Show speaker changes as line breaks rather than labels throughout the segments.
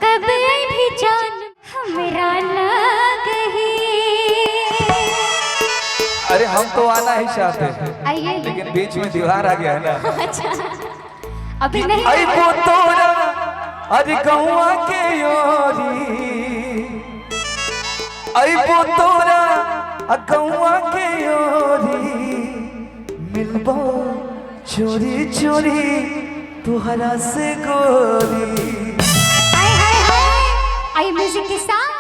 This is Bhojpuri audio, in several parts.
कब भी जान हमरा लगही।
अरे हम तो आना ही चाहते हैं
आइए
लेकिन बीच में दीवार आ गया है ना।
अच्छा अभी नहीं
आई वो तोरा अरे गौआ के योरी आई वो तोरा गौआ के योरी मिलबो चोरी चोरी तुहरा से गोरी।
हाय हाय हाय आई म्यूजिक के साथ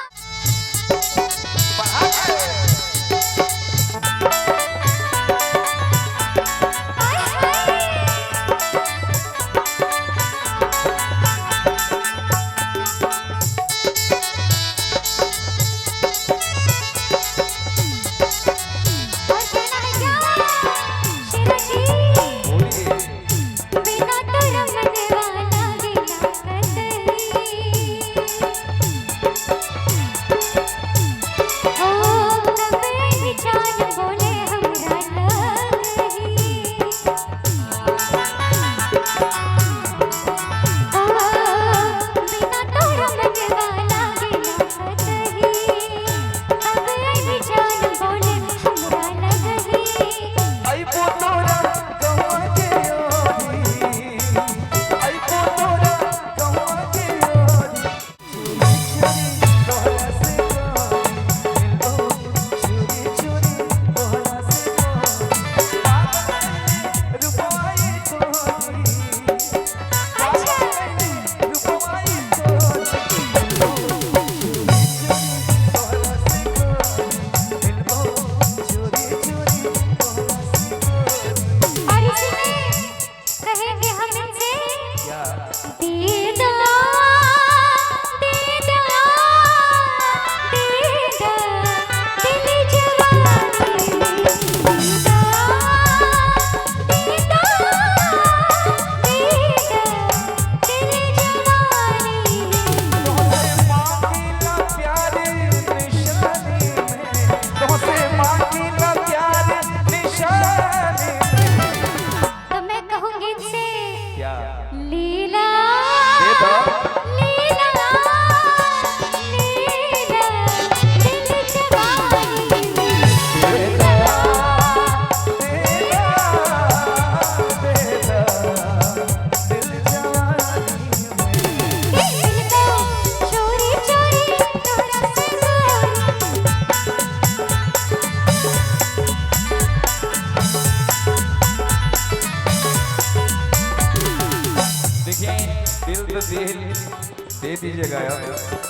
दे दीजिएगा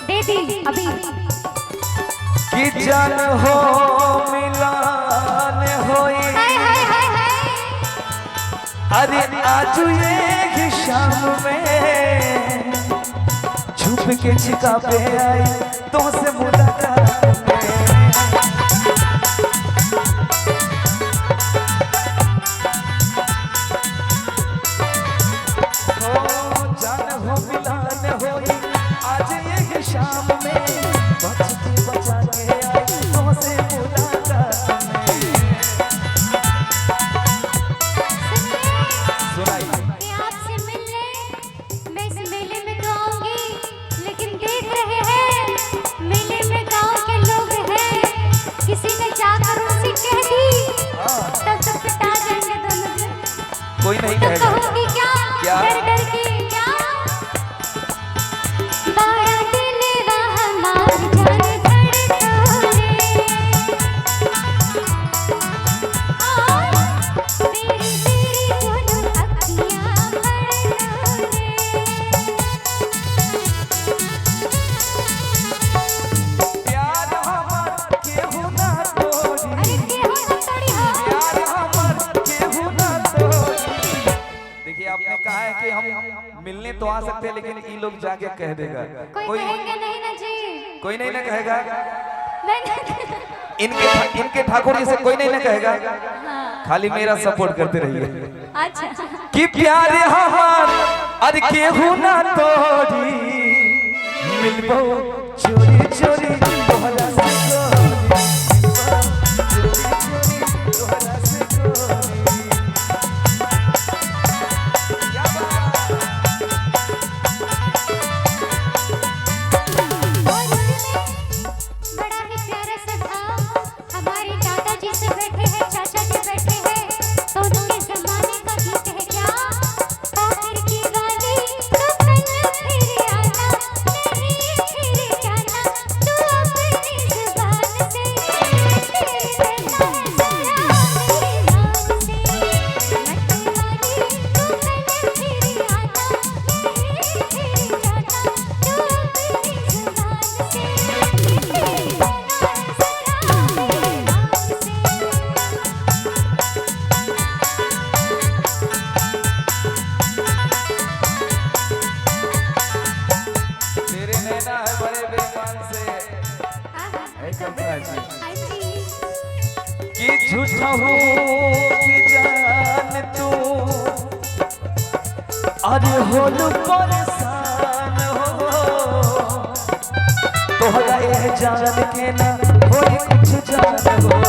दे दी अभी
कि जान हो मिलान होई।
हाय हाय हाय हाय
अरे आज ये ही शाम में छुप के छिका पे आई तो से मुलाकात में। शाम में बचा के आई तो से मुलाकात में।
आपसे मिलने मैं इस मेले में तो आऊंगी लेकिन देख रहे हैं मेले में गांव के लोग हैं किसी ने जाकर उनसे कह दी तब तक पिटा जाएंगे दोनों जन।
कोई नहीं
तो
कहेगा
कहूंगी क्या डर डर के क्या बारा दिलवा हमार जान धड़कने और मेरी तेरी दोनों अखियां भड़कने।
प्यार हमार केहू ना तोड़ी।
अरे केहू ना तोड़ी हो
प्यार हमार केहू ना तोड़ी। देखिए आपने कहा है कि हम मिलने तो आ सकते हैं लेकिन ये लोग जाके कह देगा
कोई कहेंगे नहीं ना जी।
कोई नहीं ना कहेगा
नहीं
इनके ठाकुर जी से कोई नहीं ना कहेगा। खाली मेरा सपोर्ट करते रहिए।
अच्छा
कि प्यार हमार अरे केहू ना तोड़ी मिलबो चोरी चोरी तोहरा से गोरी। मिलबो चोरी चोरी तोहरा से गोरी। क्या बात कि झूठा हो कि जान तू अरे होलू परेशान हो तोहरा ये जान के ना होई कुछ जान हो